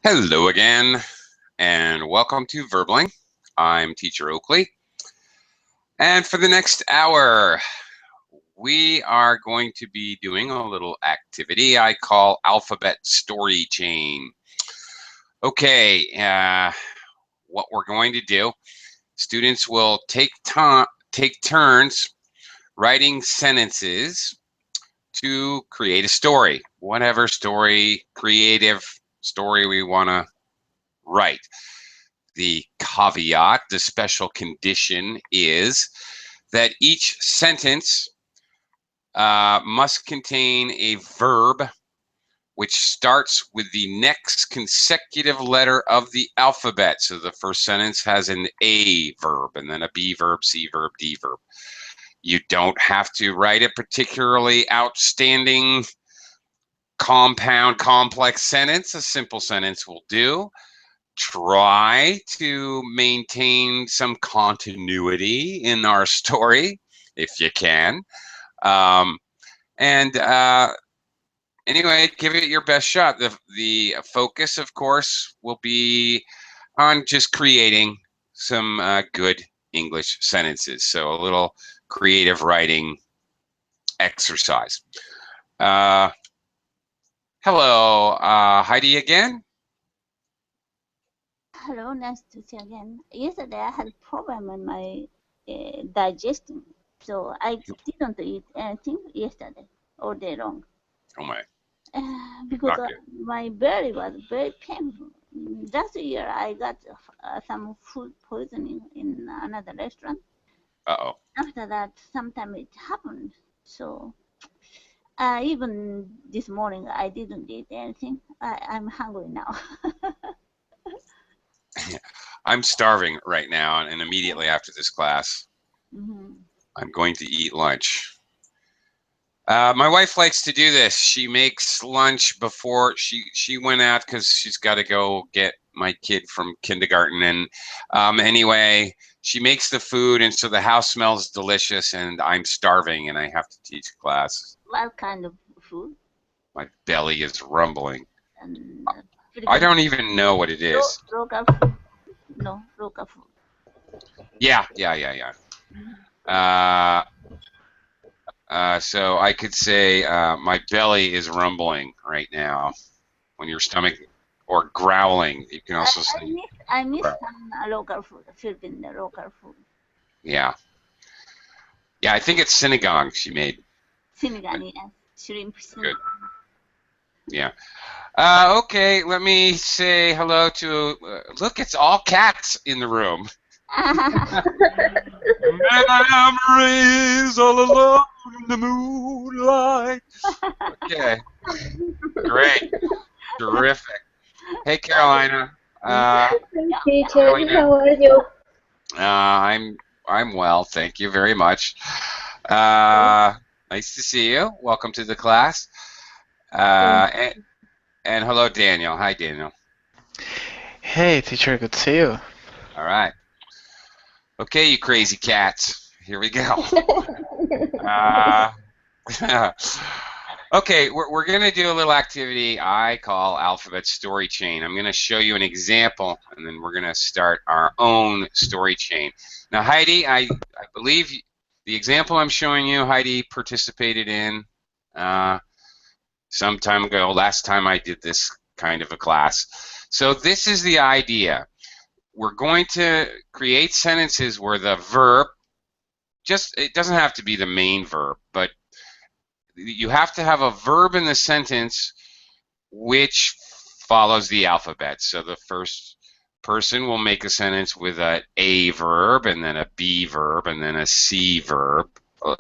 Hello again, and welcome to Verbling. I'm Teacher Oakley, and for the next hour, we are going to be doing a little activity I call Alphabet Story Chain. Okay, what we're going to do, students will take turns writing sentences to create a story, whatever story, creative story we want to write. The caveat, the special condition is that each sentence must contain a verb which starts with the next consecutive letter of the alphabet. So the first sentence has an A verb and then a B verb, C verb, D verb. You don't have to write a particularly outstanding, compound, complex sentence. A simple sentence will do. Try to maintain some continuity in our story if you can. And anyway, give it your best shot. The focus, of course, will be on just creating some good English sentences. So a little creative writing exercise. Hello, Heidi again. Hello, nice to see you again. Yesterday I had problem in my digestion, so I didn't eat anything yesterday all day long. Oh my, Because not good. my belly was very painful. Last year I got some food poisoning in another restaurant. Uh-oh. After that, sometime it happened. So even this morning I didn't eat anything. I'm hungry now. I'm starving right now, and immediately after this class, Mhm. I'm going to eat lunch. My wife likes to do this. She makes lunch before she went out because she's got to go get my kid from kindergarten. And anyway, she makes the food, and so the house smells delicious, and I'm starving, and I have to teach class. What kind of food? My belly is rumbling. And I Philippine don't even know what it is. local food. No, local food. Yeah. Uh, so I could say my belly is rumbling right now. When your stomach or growling, you can I, also I say miss I miss growl. some local food, Philippine local food. Yeah, yeah. I think it's sinigang she made. Sinigang, yes, shrimp Good. sinigang. Yeah. Okay. Let me say hello to. Look, it's all cats in the room. Memories all alone in the moonlight. Okay. Great. Terrific. Hey, Carolina. Yeah, Teacher, Carolina. how are you? I'm well, thank you very much. Uh, nice to see you. Welcome to the class. Thank And hello, Daniel. Hi, Daniel. Hey, teacher, good to see you. All right. Okay, you crazy cats. Here we go. Uh, okay, we're going to do a little activity I call Alphabet Story Chain. I'm going to show you an example, and then we're going to start our own story chain. Now, Heidi, I believe the example I'm showing you, Heidi participated in some time ago, last time I did this kind of a class. So this is the idea. We're going to create sentences where the verb, it doesn't have to be the main verb, but you have to have a verb in the sentence which follows the alphabet. So the first person will make a sentence with a verb and then a B verb and then a C verb,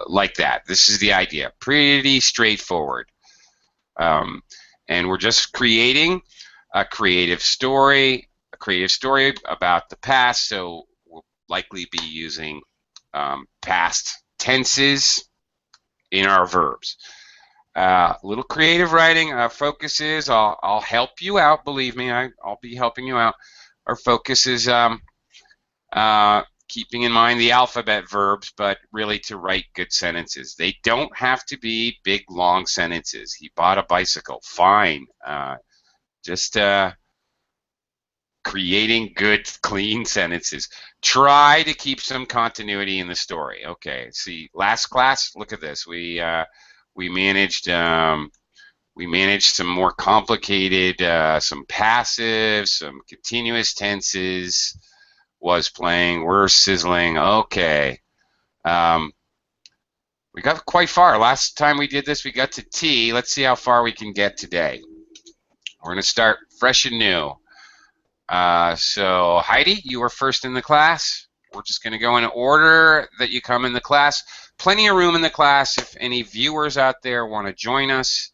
like that. This is the idea. Pretty straightforward. And we're just creating a creative story about the past. So we'll likely be using past tenses in our verbs. Little creative writing. Our focus is, I'll help you out. Believe me, I'll be helping you out. Our focus is keeping in mind the alphabet verbs, but really to write good sentences. They don't have to be big, long sentences. He bought a bicycle. Fine. Just creating good, clean sentences. Try to keep some continuity in the story. Okay, see, last class, look at this. We managed some more complicated, some passive, some continuous tenses. Was playing, were sizzling. Okay. We got quite far. Last time we did this, we got to T. Let's see how far we can get today. We're going to start fresh and new. So Heidi, you were first in the class. We're just going to go in order that you come in the class. Plenty of room in the class. If any viewers out there want to join us,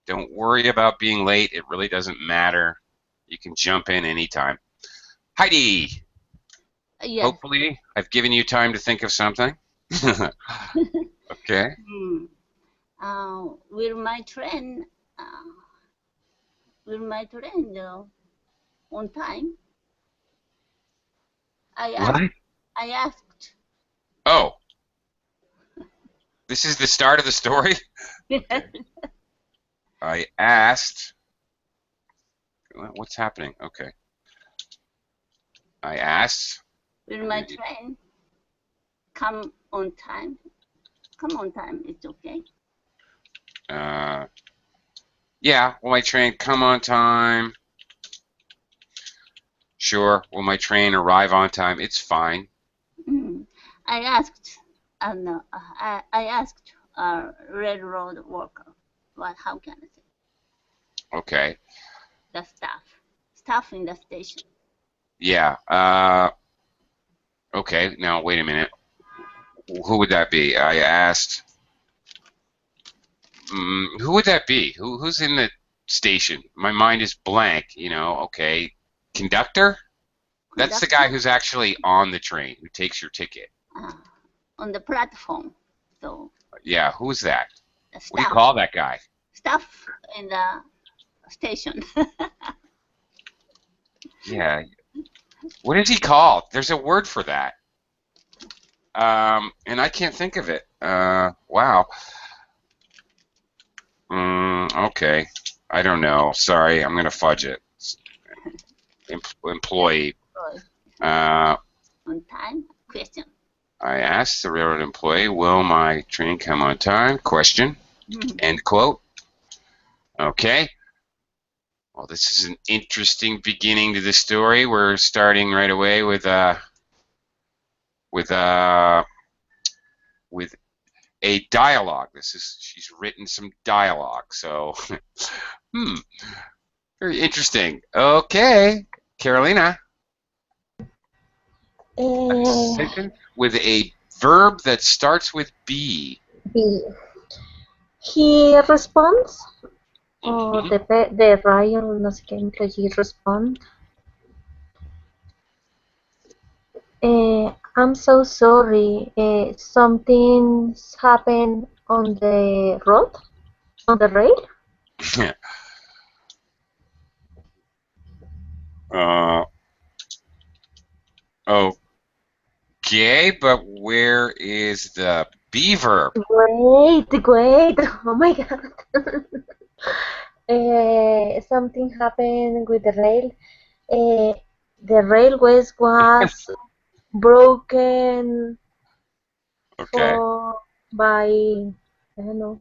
don't worry about being late. It really doesn't matter. You can jump in anytime. Heidi, Yes. hopefully I've given you time to think of something. Okay. Will my train on time? I asked. Oh. This is the start of the story? I asked. What's happening? Okay. I asked. Will my train come on time? Come on time, it's okay. Yeah, will my train come on time? Sure. Will my train arrive on time? It's fine. I asked, I asked a railroad worker. Well, how can I say? Okay. The staff in the station. Yeah. Okay. Now wait a minute. Who would that be? I asked. Who would that be? Who's in the station? My mind is blank. You know. Okay. Conductor? That's the guy who's actually on the train, who takes your ticket. On the platform. So. Yeah. Who's that? Staff, what do you call that guy? Staff in the station. Yeah. What is he called? There's a word for that. And I can't think of it. Wow. Okay. I don't know. Sorry, I'm going to fudge it. Employee. On time? Question. I asked the railroad employee, will my train come on time? Question. End quote. Okay. Well, this is an interesting beginning to the story. We're starting right away with a dialogue. She's written some dialogue. So, very interesting. Okay, Carolina. A sentence with a verb that starts with B. B. He responds. O the Ryan, no sé qué employee respond. I'm so sorry. Something's happened on the road, on the rail. Okay, but where is the be verb? Wait. Oh my God. Something happened with the rail. The railways was broken by, I don't know.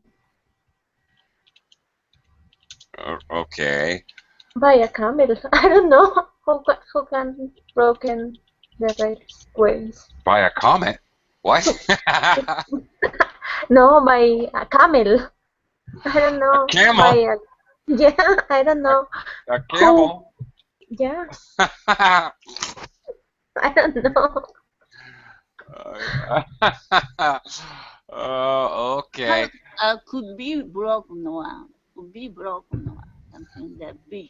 Okay. By a camel. I don't know who can broken the railways. By a comet? What? No, by a camel. I don't know. A camel? Yeah, I don't know. A camel? Yeah. I don't know. Okay. Could be broken one. Could be broken one. Something that big.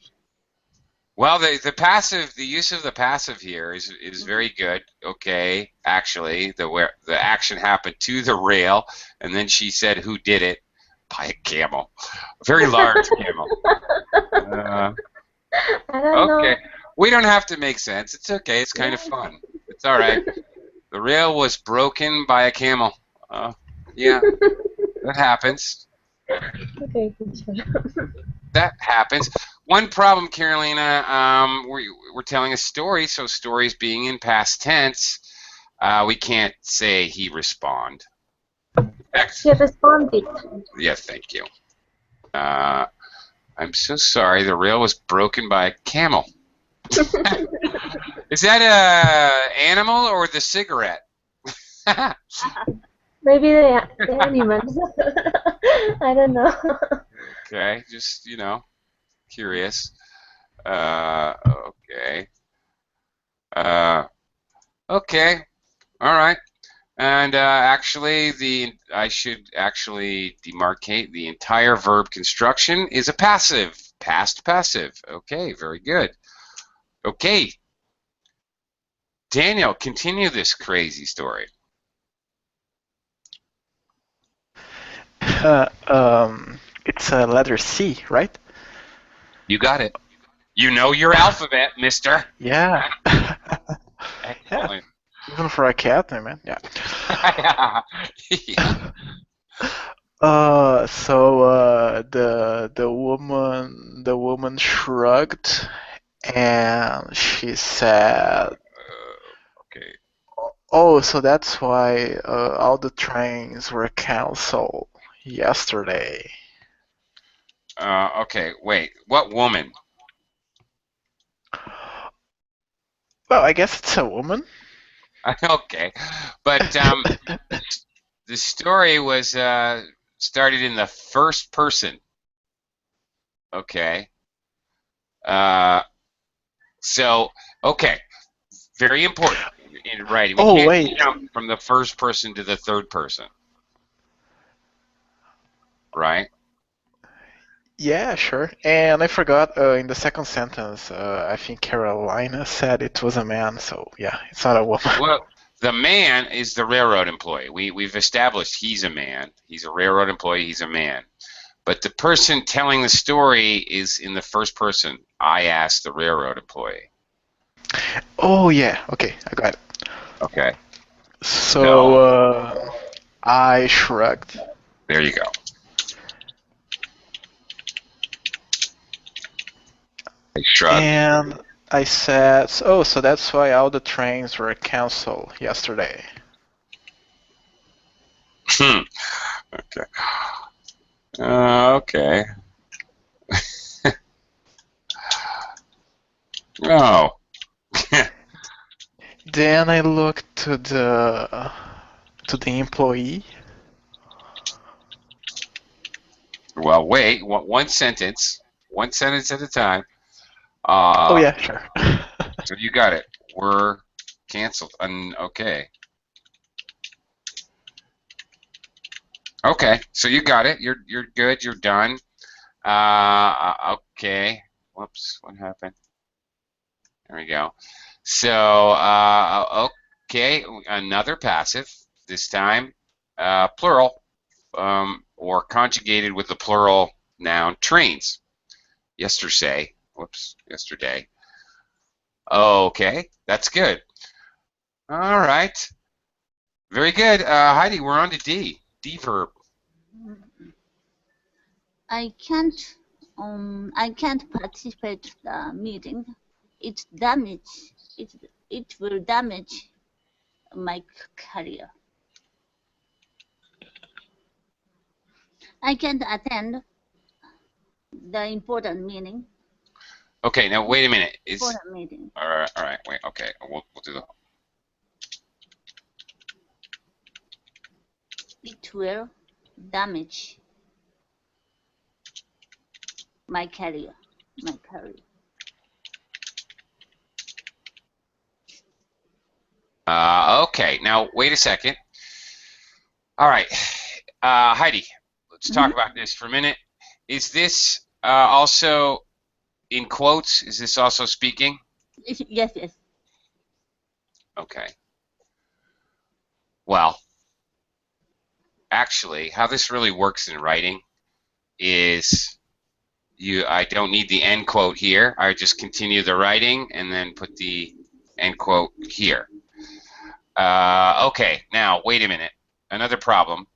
Well, the passive, the use of the passive here is very good. Okay, actually, the action happened to the rail, and then she said, "Who did it?" By a camel, a very large camel. I don't know. Okay, we don't have to make sense. It's okay. It's kind of fun. It's all right. The rail was broken by a camel. Yeah, that happens. Okay, teacher. That happens. one problem, Carolina. We're telling a story, so stories being in past tense, we can't say he respond. He responded. Yes, thank you. I'm so sorry. The rail was broken by a camel. Is that a animal or the cigarette? Maybe the animals. I don't know. Okay, just curious. Okay. Okay. All right. And actually, I should actually demarcate the entire verb construction is a passive, past passive. Okay, very good. Okay, Daniel, continue this crazy story. It's a letter C, right? You got it. You know your alphabet, mister. Yeah. Excellent. Even for a cat, I mean, yeah. Yeah. So the woman shrugged and she said, Okay. "Oh, so that's why all the trains were canceled yesterday." Okay, wait. What woman? Well, I guess it's a woman. Okay, but the story was started in the first person. Okay. So, okay, very important in writing. We Oh, can't wait. jump from the first person to the third person, right? Yeah, sure. And I forgot in the second sentence, I think Carolina said it was a man, so yeah, it's not a woman. Well, the man is the railroad employee. We've established he's a man. He's a railroad employee. He's a man. But the person telling the story is in the first person. I asked the railroad employee. Oh, yeah, okay, I got it. Okay. So, I shrugged. There you go. I shrugged. And I said, "Oh, so that's why all the trains were canceled yesterday." Okay. Okay. Oh. Then I looked to the employee. Well, wait. One sentence at a time. Oh yeah, sure. So you got it. We're canceled. Okay. Okay. So you got it. You're good. You're done. Okay. Whoops. What happened? There we go. So okay. Another passive. This time plural, or conjugated with the plural noun trains. Yesterday. Whoops. Yesterday. Okay, that's good. All right. Very good. Heidi, we're on to D. D verb. I can't participate the meeting. It will damage my career. I can't attend the important meeting. Okay, now wait a minute. Important meeting. All right. Wait. Okay, we'll do the. It will damage my career. Okay, now wait a second. All right, Heidi, let's talk about this for a minute. Is this also in quotes? Is this also speaking? Yes. Okay. Well, actually, how this really works in writing is I don't need the end quote here. I just continue the writing and then put the end quote here. Okay, now wait a minute. Another problem.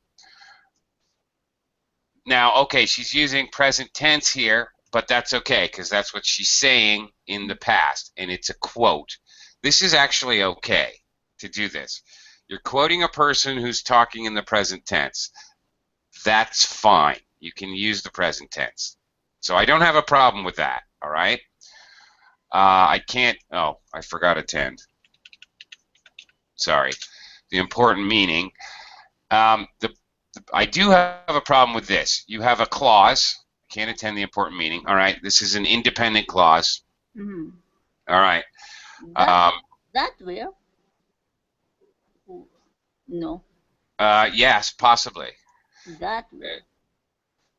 Now, okay, she's using present tense here, but that's okay because that's what she's saying in the past, and it's a quote. This is actually okay to do this. You're quoting a person who's talking in the present tense. That's fine. You can use the present tense. So I don't have a problem with that, all right? I can't, oh, I forgot attend. Sorry. The important meaning. I do have a problem with this. You have a clause. Can't attend the important meaning. All right. This is an independent clause. Mm-hmm. All right. That will? No. Yes, possibly. That will.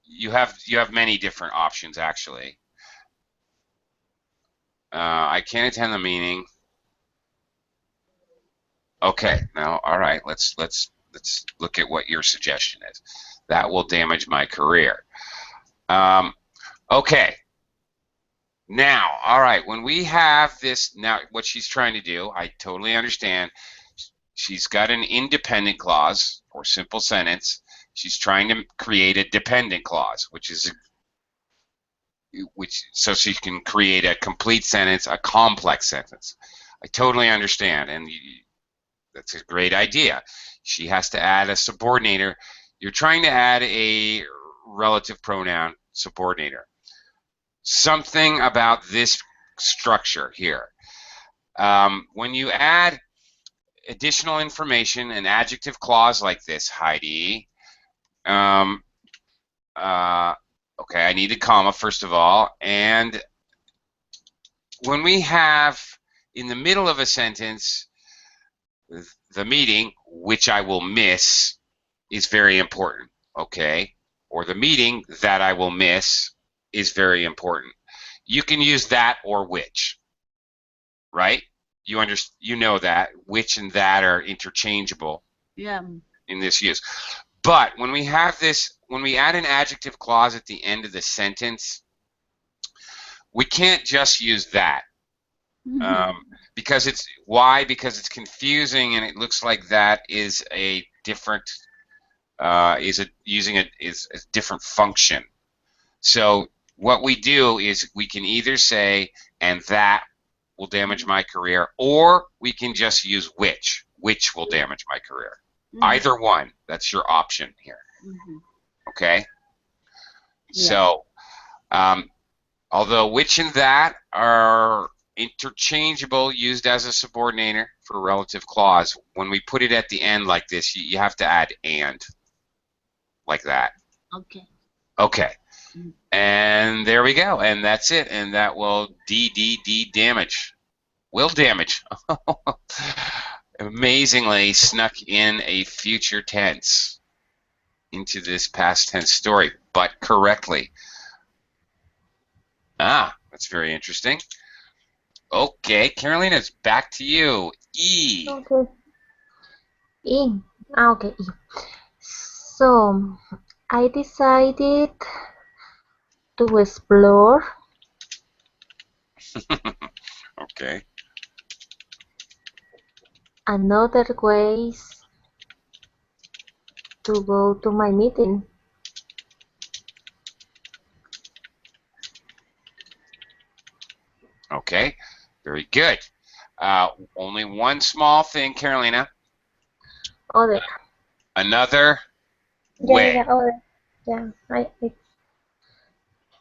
You have many different options actually. I can't attend the meeting. Okay. Now, all right. Let's look at what your suggestion is. That will damage my career. Okay. Now, all right. When we have this, now what she's trying to do, I totally understand. She's got an independent clause or simple sentence. She's trying to create a dependent clause, so she can create a complete sentence, a complex sentence. I totally understand, and that's a great idea. She has to add a subordinator. You're trying to add a relative pronoun subordinator. Something about this structure here. When you add additional information, an adjective clause like this, Heidi. Okay, I need a comma first of all, and when we have in the middle of a sentence the meeting, which I will miss, is very important, okay? Or the meeting that I will miss is very important. You can use that or which, right? You know that which and that are interchangeable. Yeah. In this use. But when we have this, when we add an adjective clause at the end of the sentence, we can't just use that. Because it's why? Because it's confusing and it looks like that is a different is a different function. So what we do is we can either say and that will damage my career, or we can just use which will damage my career. Either one, that's your option here. Okay? Yeah. So, although which and that are interchangeable, used as a subordinator for a relative clause, when we put it at the end like this, you have to add and, like that. Okay. Okay. And there we go, and that's it, and that will damage. Will damage. Amazingly snuck in a future tense into this past tense story, but correctly. That's very interesting. Okay, Carolina, it's back to you. E. Okay. E. Okay. E. So, I decided to explore. Okay. Another ways to go to my meeting. Okay, very good. Only one small thing, Carolina. Other. Another way. Yeah, other. Yeah,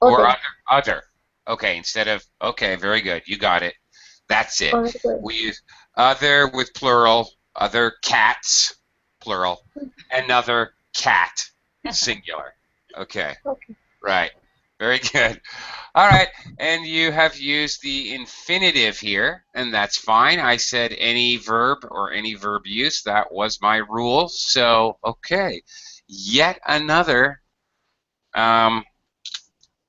Or other. Okay, instead of, okay, very good. You got it. That's it. We use other with plural, other cats, plural, another cat, singular. Okay. Okay. Right. Very good. All right. And you have used the infinitive here, and that's fine. I said any verb or any verb use. That was my rule. So, okay. Yet another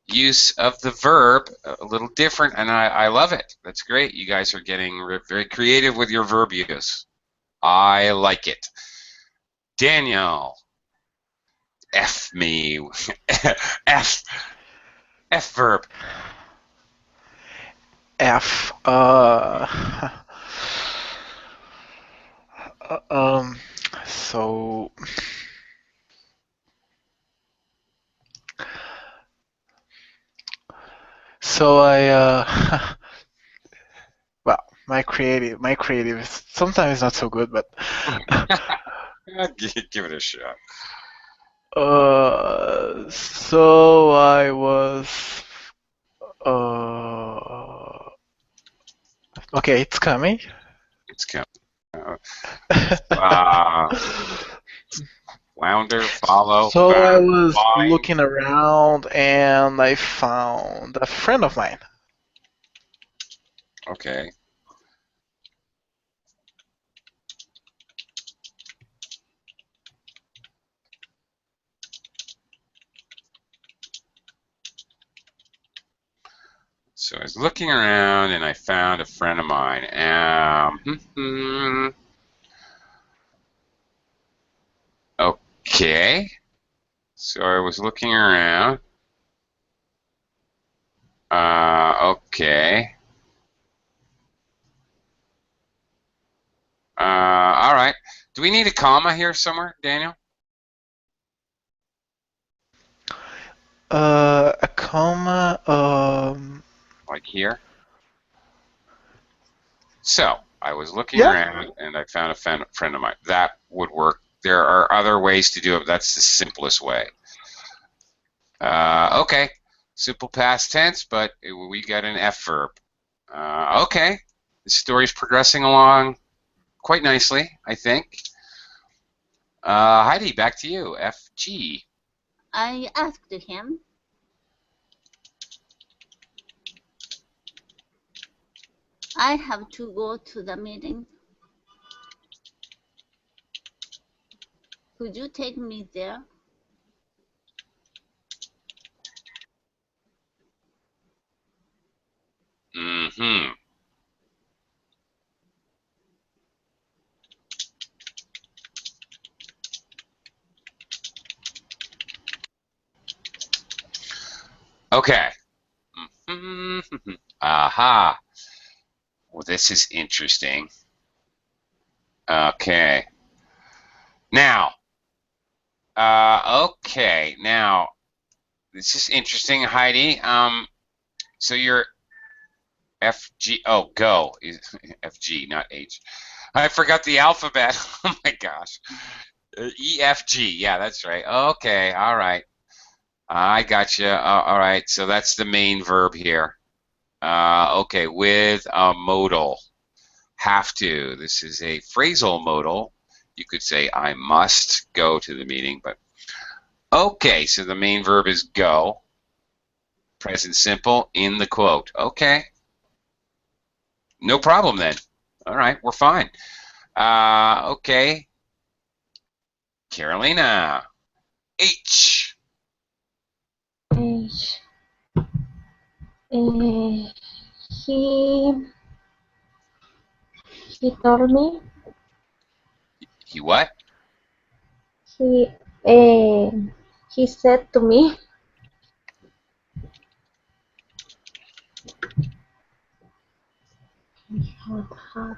use of the verb, a little different, and I love it. That's great. You guys are getting very creative with your verb use. I like it. Daniel, F me. F verb. F. So. well, my creative is sometimes not so good, but Give it a shot. so I was uh okay, it's coming. It's coming. Uh, flounder, follow, So I find, was find. looking around and I found a friend of mine. Okay. So I was looking around and I found a friend of mine. Okay. So I was looking around. Okay. All right. Do we need a comma here somewhere, Daniel? A comma. Like here? So I was looking Yeah. around and I found a friend of mine. That would work. There are other ways to do it, but that's the simplest way. Okay. Simple past tense, but we got an F verb. Okay. The story's progressing along quite nicely, I think. Heidi, back to you. FG. I asked him, I have to go to the meeting. Could you take me there? Mm-hmm. Okay. Aha. Well, this is interesting. Okay. Now, okay. Now, this is interesting, Heidi. So you're FG. Oh, go is FG, not H. I forgot the alphabet. Oh my gosh. EFG. Yeah, that's right. Okay. All right. I got you. All right. So that's the main verb here. Okay. With a modal. Have to. This is a phrasal modal. You could say I must go to the meeting, but okay. So the main verb is go. Present simple in the quote. Okay. No problem then. All right. We're fine. Okay. Carolina. H. H. Uh, he told me He what? he uh, he said to me had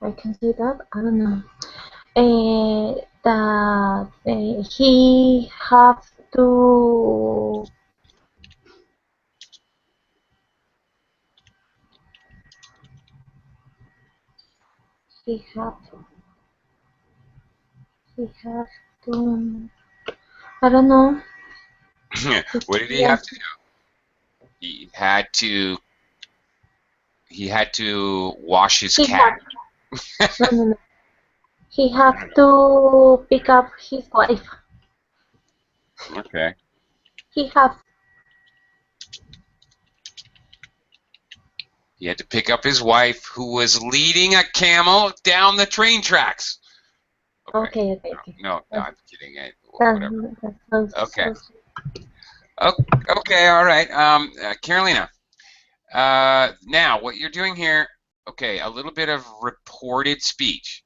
I can say that I don't know that he have to he have he have to I don't know. What did he Yeah, have to do? He had to wash his he cat. have no, no, no. He have to pick up his wife. Okay. He have He had to pick up his wife who was leading a camel down the train tracks. okay. No, I'm kidding. Whatever. That sounds Okay. so Okay, all right. Carolina, now what you're doing here, okay, a little bit of reported speech.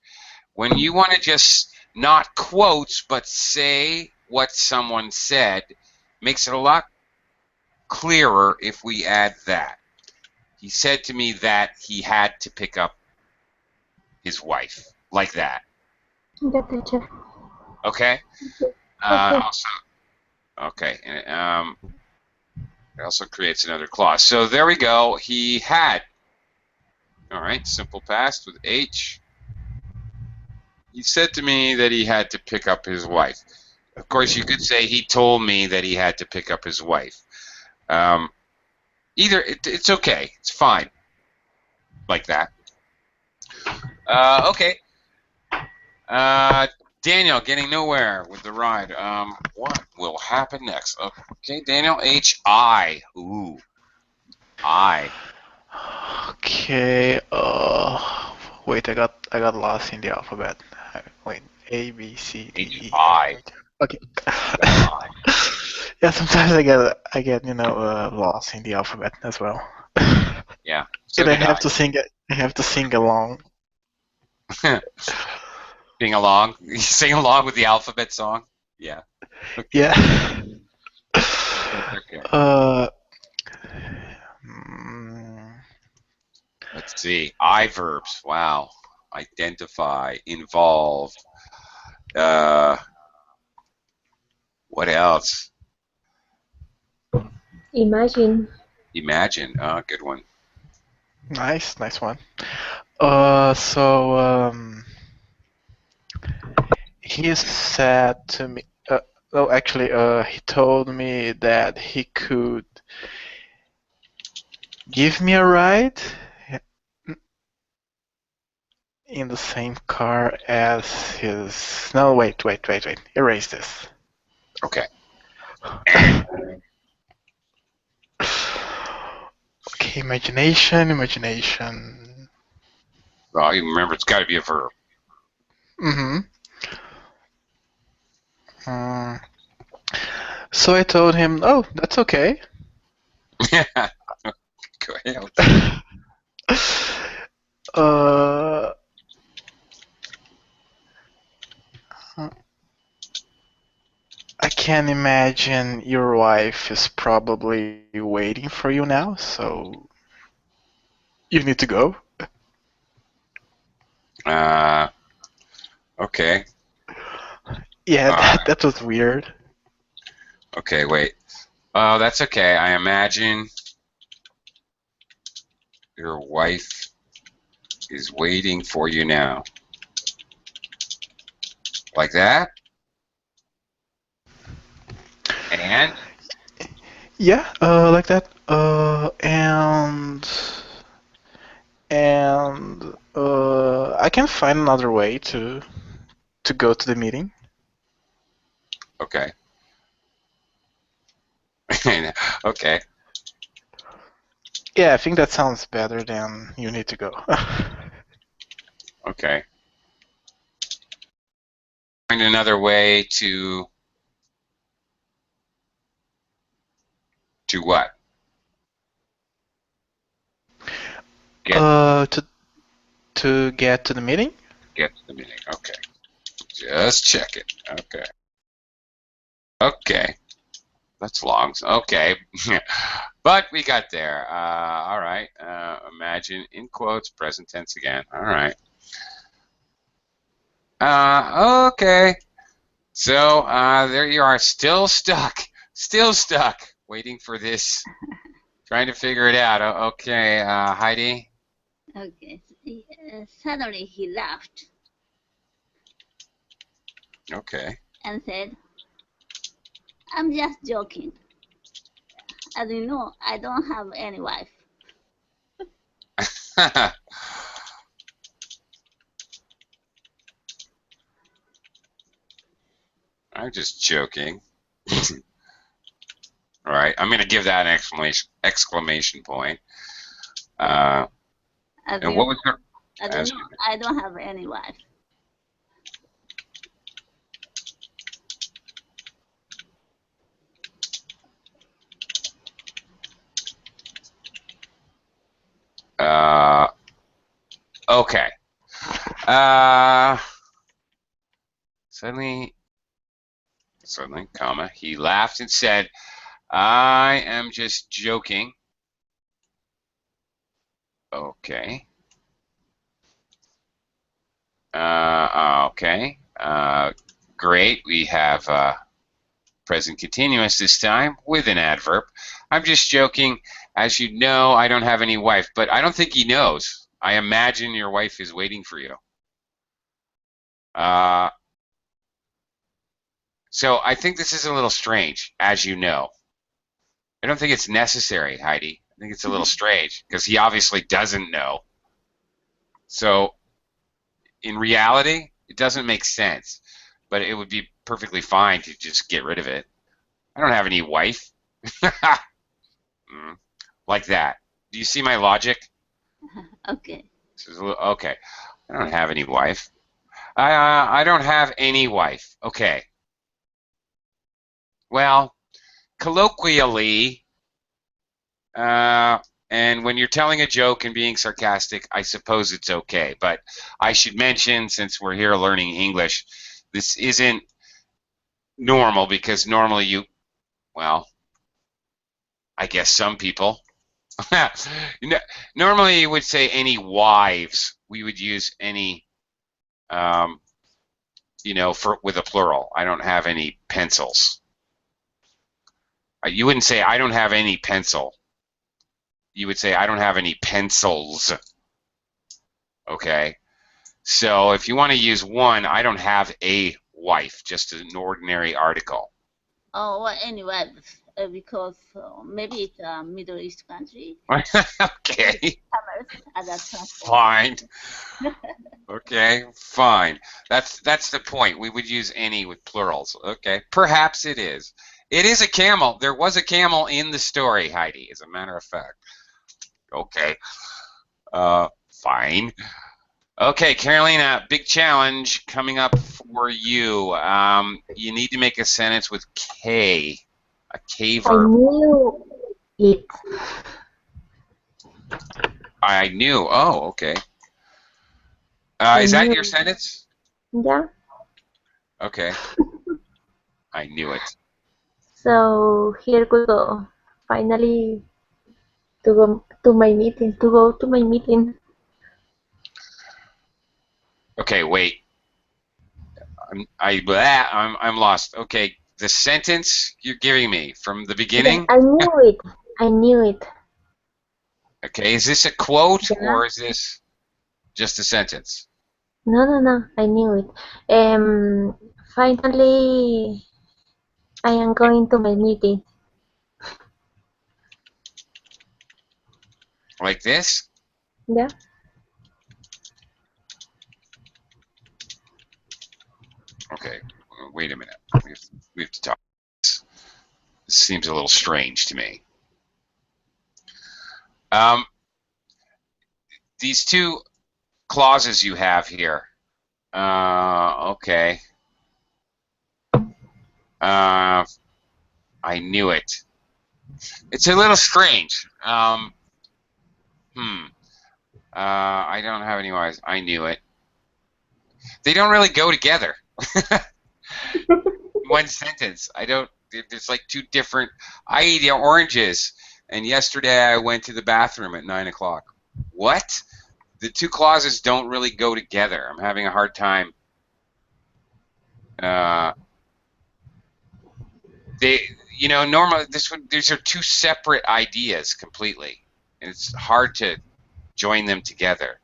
When you want to just not quotes, but say what someone said, makes it a lot clearer if we add that. He said to me that he had to pick up his wife, like that. the teacher. Okay? Okay. Also, okay. It also creates another clause. So there we go. He had. All right, simple past with H. He said to me that he had to pick up his wife. Of course, you could say he told me that he had to pick up his wife. Either it's okay. It's fine. Like that. Okay. Daniel, getting nowhere with the ride. What will happen next? Okay, Daniel, H-I. Ooh. I. Okay. Wait, I got lost in the alphabet. Wait, A, B, C, D, E. H-I. Okay. I. Yeah, sometimes I get lost in the alphabet as well. Yeah. So And I did have to sing it. I have to sing along. Sing along. You sing along with the alphabet song? Yeah. Okay. Yeah. Okay. Mm, Let's see. I verbs. Wow. Identify. Involve. What else? Imagine. Imagine. Good one. nice one. He said to me. No, actually, he told me that he could give me a ride in the same car as his. No, wait. Erase this. Okay. Okay, imagination. Well, you remember it's got to be a verb. Mm-hmm. So I told him, "Oh, that's okay." Go ahead. uh, I can imagine your wife is probably waiting for you now, so you need to go. Okay. Yeah, that was weird. Okay, wait. Oh, that's okay. I imagine your wife is waiting for you now. Like that? And? Yeah, like that. And I can find another way to go to the meeting. Okay. Okay. Yeah, I think that sounds better than you need to go. Okay. Find another way to what? Get To get to the meeting? to the meeting. Okay. Just check it. Okay. Okay. That's long. Okay. But we got there. All right. Imagine in quotes, present tense again. All right. Okay. So there you are, still stuck, waiting for this, trying to figure it out. Okay, Heidi. Okay. Suddenly he laughed Okay. and said, "I'm just joking. As you know, I don't have any wife." I'm just joking. All right, I'm going to give that an exclamation point. As And you, what was her? as you know, I don't have any wife. Okay. Suddenly, comma, he laughed and said, "I am just joking." Okay. Okay. Great. We have present continuous this time with an adverb. I'm just joking. As you know, I don't have any wife, but I don't think he knows. I imagine your wife is waiting for you. So I think this is a little strange, as you know. I don't think it's necessary, Heidi. I think it's a little strange because he obviously doesn't know. So in reality, it doesn't make sense, but it would be perfectly fine to just get rid of it. I don't have any wife. Like that. Do you see my logic? Okay. Okay. I don't have any wife. I don't have any wife. Okay. Well, colloquially, and when you're telling a joke and being sarcastic, I suppose it's okay. But I should mention, since we're here learning English, this isn't normal because normally well, I guess some people, normally you would say any wives. We would use any, with a plural. I don't have any pencils. You wouldn't say I don't have any pencil. You would say I don't have any pencils. Okay? So if you want to use one, I don't have a wife, just an ordinary article. Oh, well, anyway, because maybe it's a Middle East country. Okay. Other transport. Fine. Okay, fine. That's the point. We would use any with plurals. Okay. Perhaps it is. It is a camel. There was a camel in the story, Heidi, as a matter of fact. Okay. Fine. Okay, Carolina, big challenge coming up for you. You need to make a sentence with K, a K I verb. knew it. I knew. Oh, okay. Is that your sentence? Yeah. Okay. I knew it. So here we go. Finally, to go to my meeting. Okay, wait. I'm lost. Okay, the sentence you're giving me from the beginning. I knew it. I knew it. Okay, is this a quote Yeah. or is this just a sentence? No. I knew it. Finally, I am going to my meeting. Like this? Yeah. Okay, wait a minute. We have to talk. This seems a little strange to me. These two clauses you have here. Okay. I knew it. It's a little strange. I don't have any wives. I knew it. They don't really go together. One sentence. I don't. It's like two different. I eat oranges, and yesterday I went to the bathroom at 9 o'clock. What? The two clauses don't really go together. I'm having a hard time. Normally these are two separate ideas completely, and it's hard to join them together.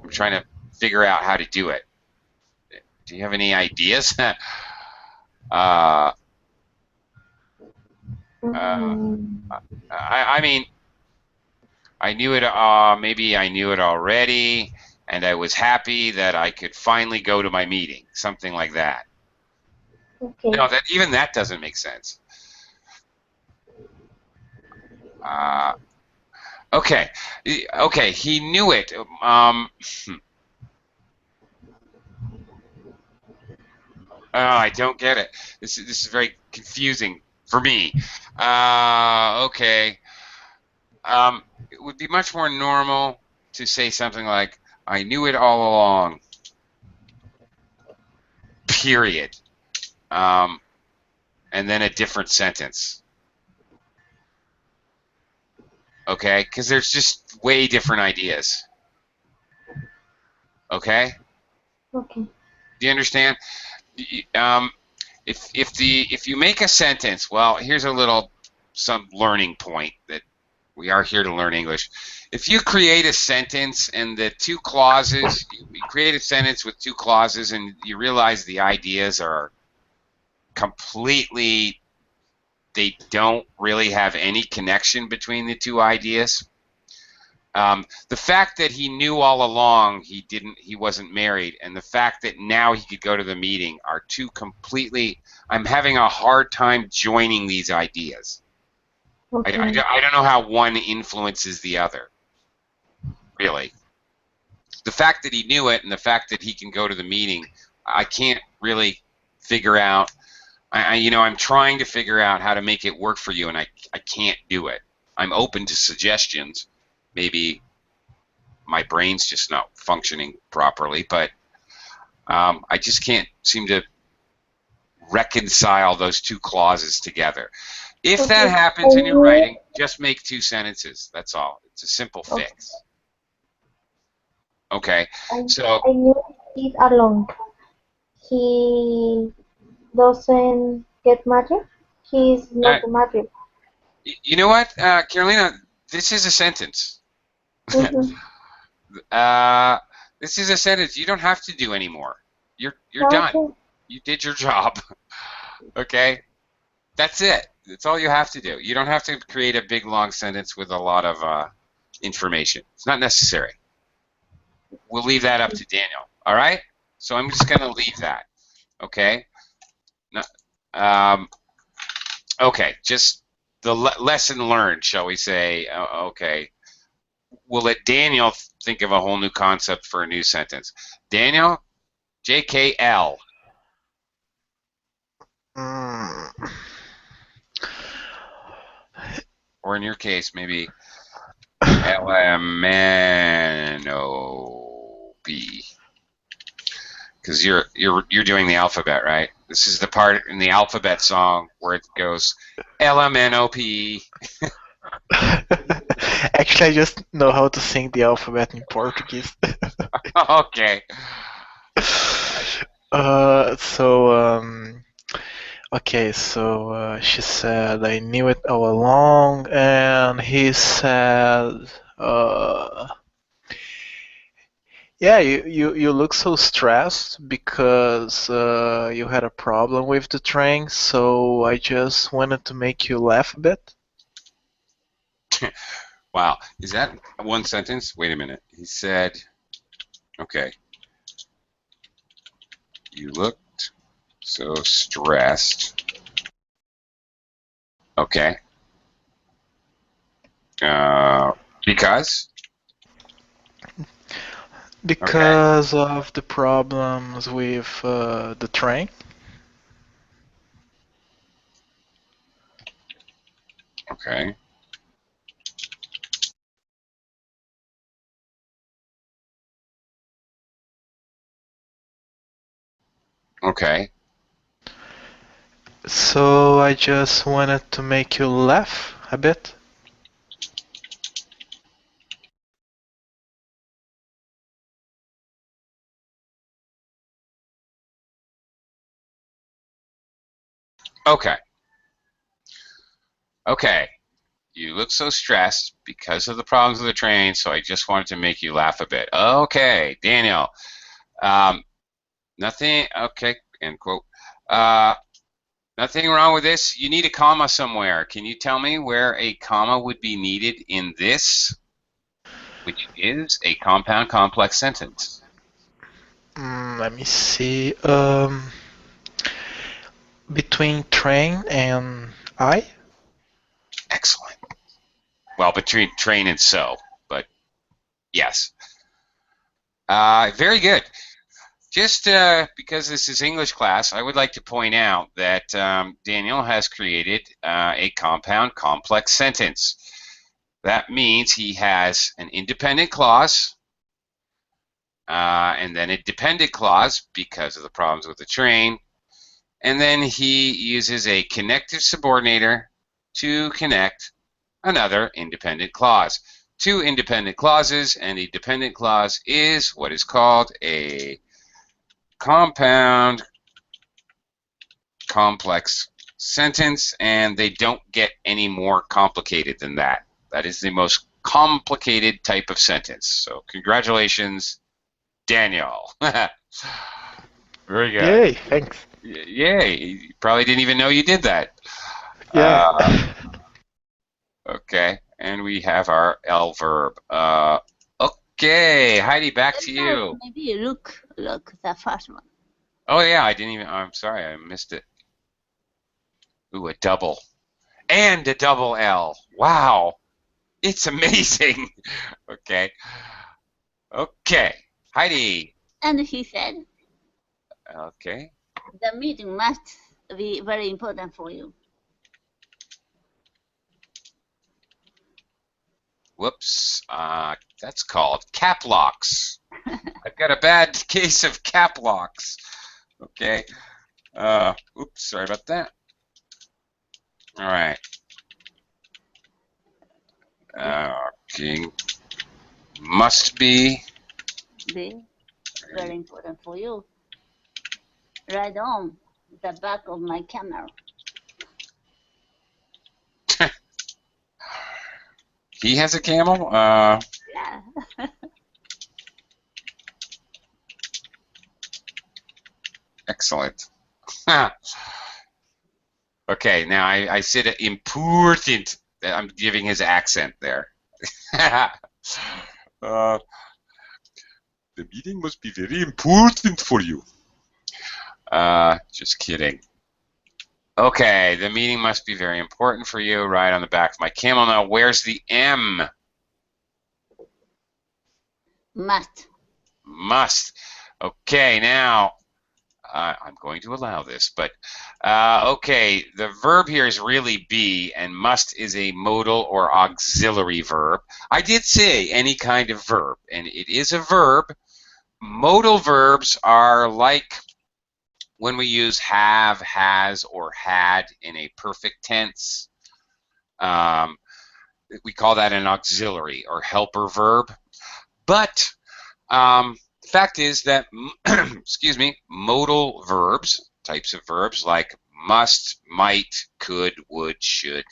I'm trying to figure out how to do it. Do you have any ideas? I mean, I knew it. Maybe I knew it already, and I was happy that I could finally go to my meeting. Something like that. Okay. No, even that doesn't make sense. Okay. He knew it. I don't get it. This is very confusing for me. Okay. It would be much more normal to say something like, I knew it all along. Period. And then a different sentence. Okay? Because there's just way different ideas. Okay? Okay. Do you understand? if you make a sentence, well, here's some learning point that we are here to learn English. If you create a sentence and the two clauses, you create a sentence with two clauses and you realize the ideas are completely, they don't really have any connection between the two ideas. The fact that he knew all along he wasn't married, and the fact that now he could go to the meeting are two completely, I'm having a hard time joining these ideas. Okay. I don't know how one influences the other, really. The fact that he knew it and the fact that he can go to the meeting, I can't really figure out. I'm trying to figure out how to make it work for you, and I can't do it. I'm open to suggestions. Maybe my brain's just not functioning properly, but I just can't seem to reconcile those two clauses together. If that happens in your writing, just make two sentences. That's all. It's a simple fix. Okay, so I knew he's alone. He doesn't get married. He's not married. you know what, Carolina? This is a sentence. Mhm. This is a sentence. You don't have to do anymore. You're done. Okay. You did your job. Okay? That's it. That's all you have to do. You don't have to create a big long sentence with a lot of information. It's not necessary. We'll leave that up to Daniel. All right? So I'm just going to leave that. Okay? Okay, just the lesson learned, shall we say. Okay. We'll let Daniel think of a whole new concept for a new sentence. Daniel, JKL. Or in your case, maybe LMNOP. Because you're doing the alphabet, right? This is the part in the alphabet song where it goes LMNOP. Actually, I just know how to sing the alphabet in Portuguese. Okay. Okay, so she said, I knew it all along, and he said, yeah, you look so stressed because you had a problem with the train, so I just wanted to make you laugh a bit. Wow. Is that one sentence? Wait a minute. He said, okay. You looked so stressed. Okay. Because? Because of the problems with the train. Okay. Okay. So I just wanted to make you laugh a bit. Okay. Okay. You look so stressed because of the problems with the train, so I just wanted to make you laugh a bit. Okay, Daniel. Nothing, okay, end quote. Nothing wrong with this. You need a comma somewhere. Can you tell me where a comma would be needed in this, which is a compound complex sentence? Let me see. Between train and I? Excellent. Well, between train and so, but yes. Very good. Just because this is English class, I would like to point out that Daniel has created a compound complex sentence. That means he has an independent clause and then a dependent clause because of the problems with the train, and then he uses a connective subordinator to connect another independent clause. Two independent clauses and a dependent clause is what is called a compound complex sentence, and they don't get any more complicated than that. That is the most complicated type of sentence. So congratulations, Daniel. Very good. Yay, thanks. Yay. You probably didn't even know you did that. Yeah. Okay, and we have our L verb. Okay, Heidi, back to you. Maybe look, the first one. Oh yeah, I didn't even, I'm sorry, I missed it. Ooh, a double. And a double L. Wow. It's amazing. Okay. Okay. Heidi. And he said, Okay. the meeting must be very important for you. Whoops. That's called cap locks. I've got a bad case of cap locks. Okay. Oops, sorry about that. All right. Okay. Must be Very important for you. Right on the back of my camera. He has a camel? Yeah. Excellent. Okay, now I said important. I'm giving his accent there. The meeting must be very important for you. Just kidding. Okay, the meeting must be very important for you. Right on the back of my camel. Now, where's the M? Must. Must. Okay, now I'm going to allow this, but okay, the verb here is really be, and must is a modal or auxiliary verb. I did say any kind of verb, and it is a verb. Modal verbs are like when we use have, has, or had in a perfect tense. We call that an auxiliary or helper verb. But fact is that, excuse me, modal verbs, types of verbs like must, might, could, would, should,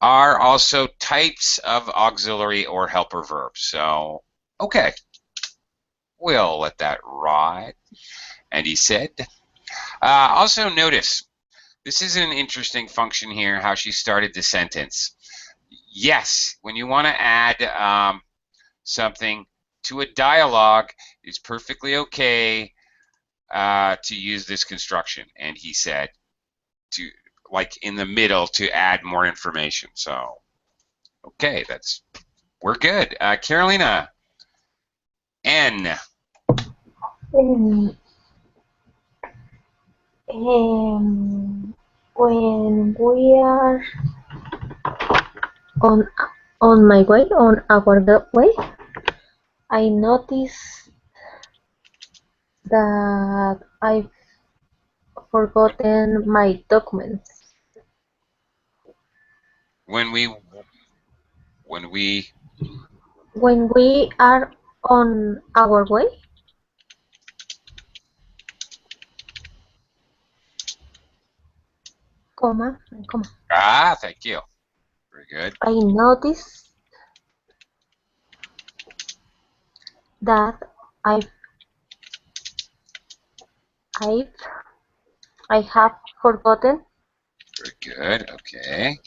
are also types of auxiliary or helper verbs. So, okay, we'll let that ride. And he said, also notice, this is an interesting function here, how she started the sentence. Yes, when you want to add something to a dialogue, it's perfectly okay to use this construction. And he said, to like in the middle, to add more information. So, okay, we're good. Carolina, N. When we are on my way, on our way, I noticed that I've forgotten my documents. When we When we are on our way, comma, comma, thank you. Very good. I noticed that I have forgotten Very good. Okay.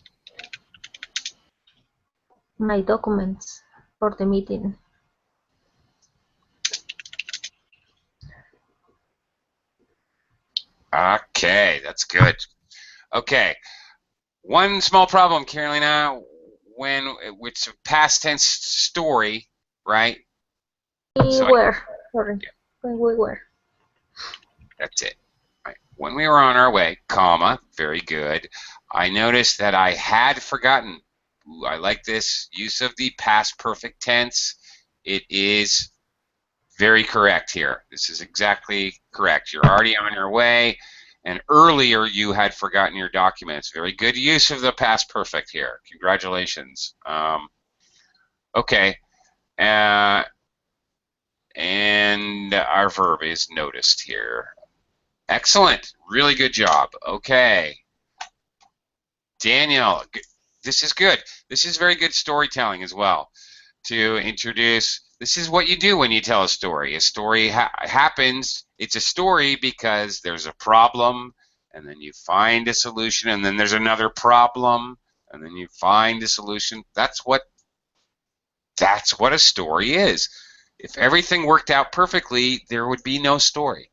my documents for the meeting. Okay, that's good. Okay. One small problem, Carolina, when it's a past tense story, right? We were. Sorry. Yeah. When we were. That's it. Right. When we were on our way, comma, very good. I noticed that I had forgotten. Ooh, I like this use of the past perfect tense. It is very correct here. This is exactly correct. You're already on your way, and earlier you had forgotten your documents. Very good use of the past perfect here. Congratulations. Okay. And our verb is noticed here. Excellent. Really good job. Okay. Daniel, this is good. This is very good storytelling as well. To introduce, this is what you do when you tell a story. A story happens. It's a story because there's a problem, and then you find a solution, and then there's another problem, and then you find a solution. That's what a story is. If everything worked out perfectly, there would be no story.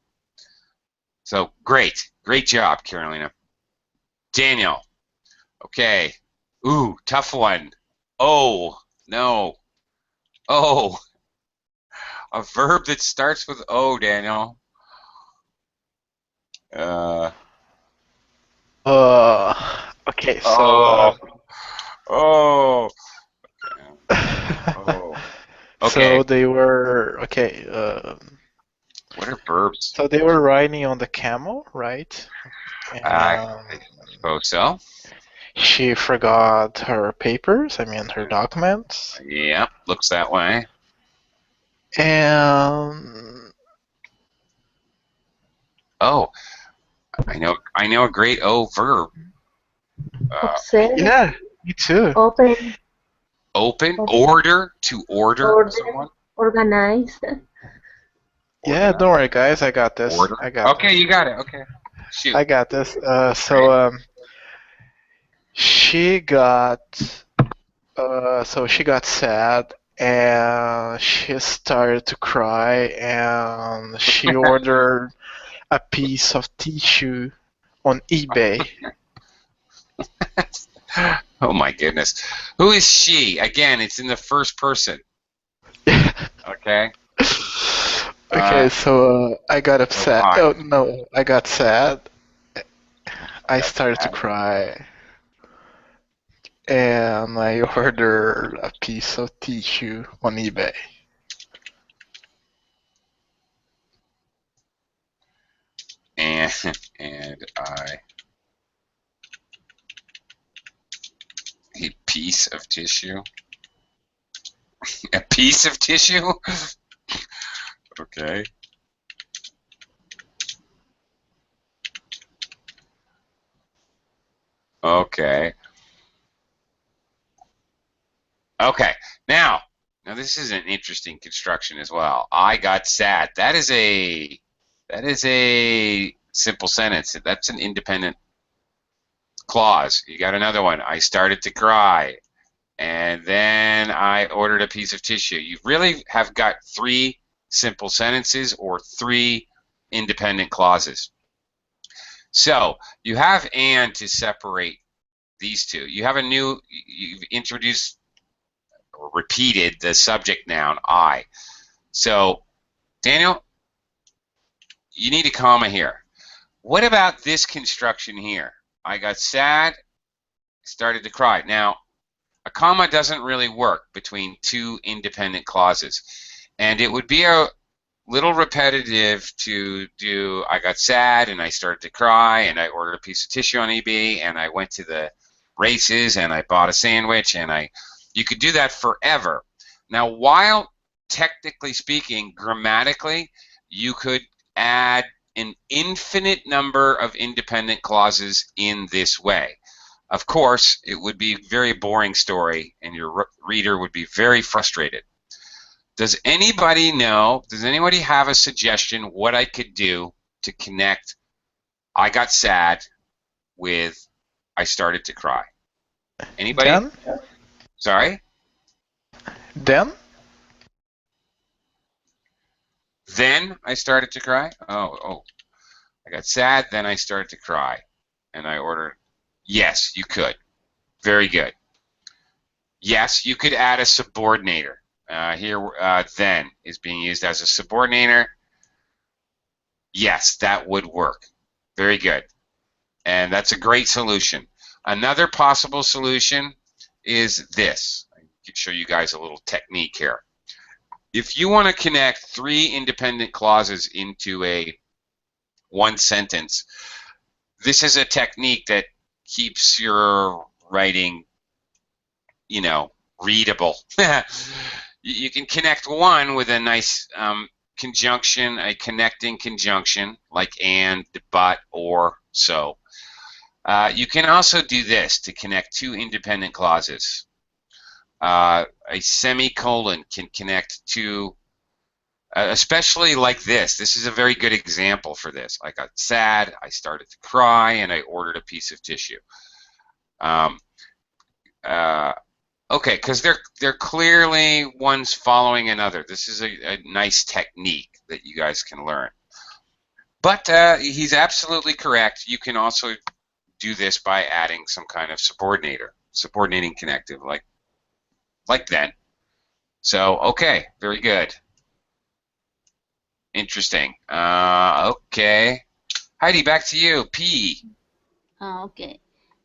So great job, Carolina. Daniel, okay. Ooh, tough one. Oh, no. Oh, a verb that starts with O, Daniel. Okay, so Oh. Okay. so they were okay. What are verbs? So they were riding on the camel, right? I suppose so. She forgot her papers. I mean, her documents. Yep, looks that way. And Oh, I know a great O verb. Observe, yeah, me too. open, Open, Okay. order, to order someone. organize. Yeah, don't worry, guys. I got this. Order. I got Okay, this. you got it. Okay. Shoot. I got this. She got she got sad and she started to cry and she ordered a piece of tissue on eBay. Oh my goodness. Who is she? Again, it's in the first person. Okay. Okay, so I got upset. hi. Oh no, I got sad. I Got started to sad. cry. And I ordered a piece of tissue on eBay. And a piece of tissue. A piece of tissue? Okay. Okay. Okay. Now this is an interesting construction as well. I got sad. That is a simple sentence. That's an independent clause. You got another one. I started to cry. And then I ordered a piece of tissue. You really have got 3 simple sentences or 3 independent clauses. So you have and to separate these two. You have you've introduced or repeated the subject noun I. So Daniel, you need a comma here. What about this construction here? I got sad, started to cry. Now, a comma doesn't really work between 2 independent clauses. And it would be a little repetitive to do I got sad and I started to cry and I ordered a piece of tissue on eBay and I went to the races and I bought a sandwich and you could do that forever. Now, while technically speaking, grammatically, you could add an infinite number of independent clauses in this way. Of course, it would be a very boring story and your reader would be very frustrated. Does anybody know, does anybody have a suggestion what I could do to connect I got sad with I started to cry? Anybody? Then? Sorry? Then? Then I started to cry? Oh. I got sad, then I started to cry. And I ordered. Yes, you could. Very good. Yes, you could add a subordinator. Here, then is being used as a subordinator. Yes, that would work. Very good. And that's a great solution. Another possible solution is this. I can show you guys a little technique here. If you want to connect 3 independent clauses into one sentence, this is a technique that keeps your writing, readable. You can connect one with a nice conjunction, a connecting conjunction, like and, but, or, so. You can also do this to connect two independent clauses. A semicolon can connect two, especially like this. This is a very good example for this. I got sad, I started to cry, and I ordered a piece of tissue. Okay, because they're clearly one's following another. This is a nice technique that you guys can learn. But he's absolutely correct. You can also do this by adding some kind of subordinating connective, like then. So, okay, very good. Interesting. Okay. Heidi, back to you. P. Okay.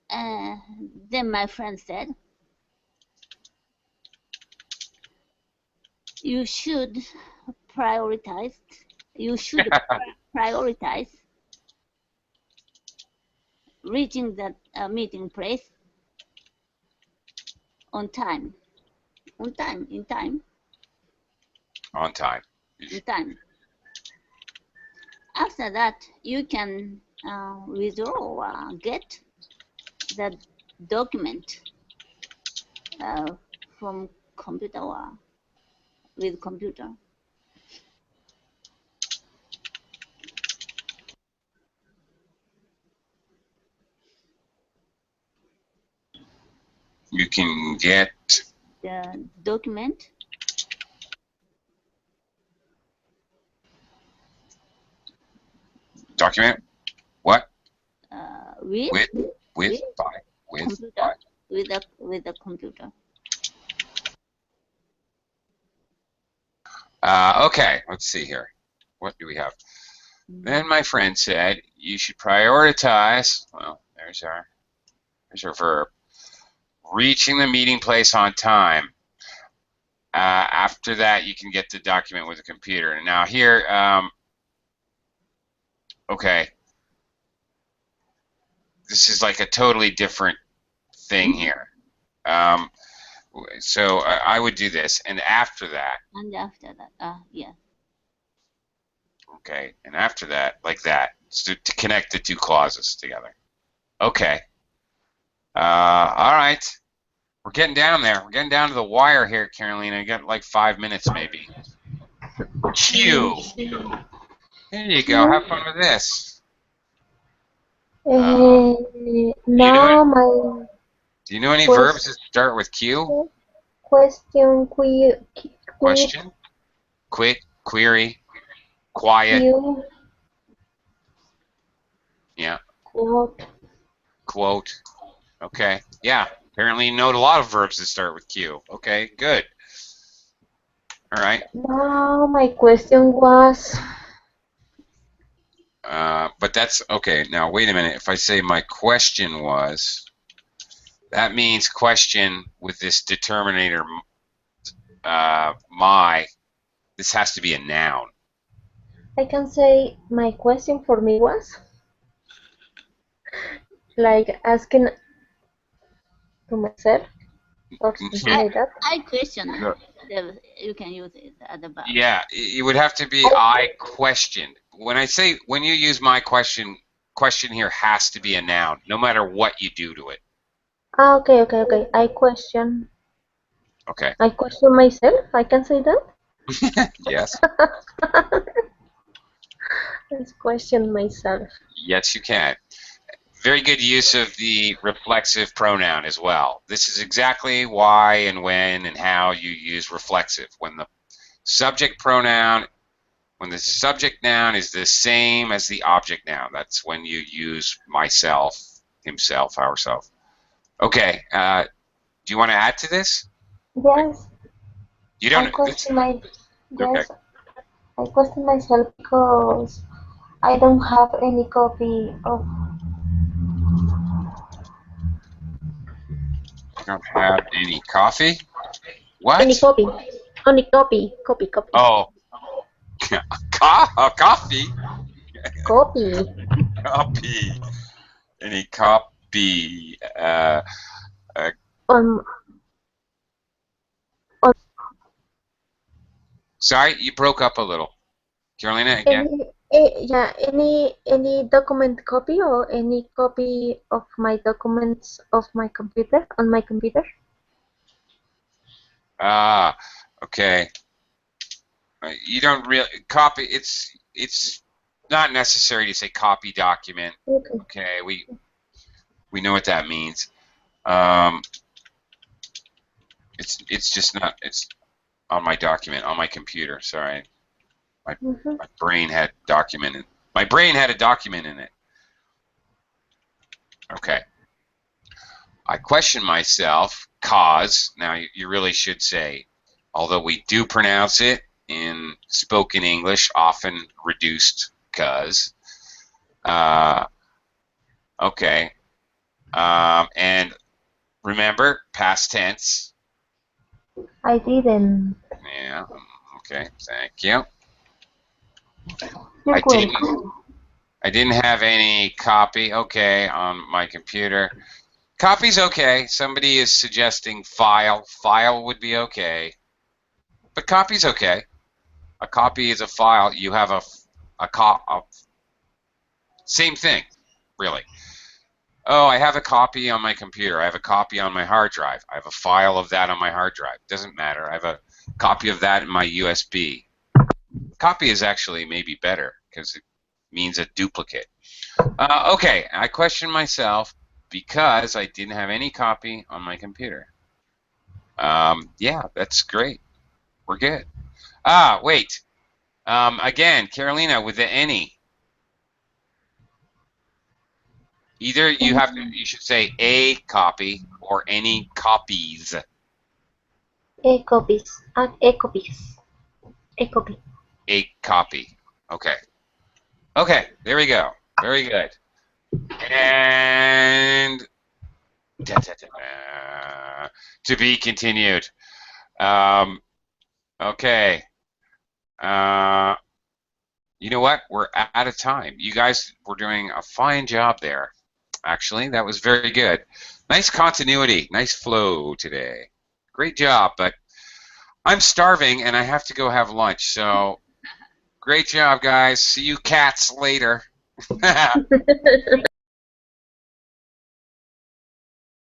Then my friend said, you should prioritize reaching the meeting place on time. On time. After that, you can withdraw or get the document from computer or with computer. You can get the document what? with the computer. Okay, let's see here. What do we have? Then my friend said you should prioritize. Well, there's our verb. Reaching the meeting place on time. After that, you can get the document with the computer. Now here, okay, this is like a totally different thing here. So I would do this, and after that. Yeah. Okay, and after that, like that, so to connect the two clauses together. Okay. All right. We're getting down there. We're getting down to the wire here, Carolina. You got like 5 minutes, maybe. Q. There you go. Have fun with this. Now my Do you know any verbs that start with Q? question, Question? Quit, query, quiet. Q. Yeah. Quote. Okay. Yeah. Apparently you know a lot of verbs that start with Q. Okay, good. All right. Now my question was. But that's okay. Now wait a minute. If I say my question was, that means question with this determinator my. This has to be a noun. I can say my question for me was like asking to myself or something like that. I question. You can use it at the back. Yeah, it would have to be I questioned. When you use my question here has to be a noun, no matter what you do to it. Okay. I question. Okay. I question myself. I can say that. Yes. I question myself. Yes, you can. Very good use of the reflexive pronoun as well. This is exactly why and when and how you use reflexive. When the subject noun is the same as the object noun, that's when you use myself, himself, ourself. Okay. Do you want to add to this? Yes. You don't. I question Okay. I question myself because I don't have any copy of. You don't have any coffee? What? Any copy. Only copy. Oh. Coffee? Copy. Copy. Any copy? Sorry, you broke up a little. Carolina, again? Any document copy or any copy of my documents of my computer on my computer? Ah, okay. You don't really copy. It's not necessary to say copy document. Okay. Okay, we know what that means. It's just not. It's on my document on my computer. Sorry, my brain had document. My brain had a document in it. Okay. I question myself, cause, now you really should say, although we do pronounce it in spoken English, often reduced cause. Okay. And remember, past tense. I didn't. Yeah, okay, thank you. You're I didn't have any copy, okay, on my computer. Copy's okay. Somebody is suggesting file. File would be okay. But copy's okay. A copy is a file. You have a same thing, really. Oh, I have a copy on my computer. I have a copy on my hard drive. I have a file of that on my hard drive. Doesn't matter. I have a copy of that in my USB. Copy is actually maybe better because it means a duplicate. Okay, I question myself because I didn't have any copy on my computer. Yeah, that's great. We're good. Wait. Again, Carolina, with the any. Either you should say a copy or any copies. Copies. Copies. A copy. A copy. Okay. Okay, there we go. Very good. And to be continued. Okay. You know what? We're out of time. You guys were doing a fine job there. Actually, that was very good. Nice continuity, nice flow today. Great job, but I'm starving and I have to go have lunch. So, great job, guys. See you cats later.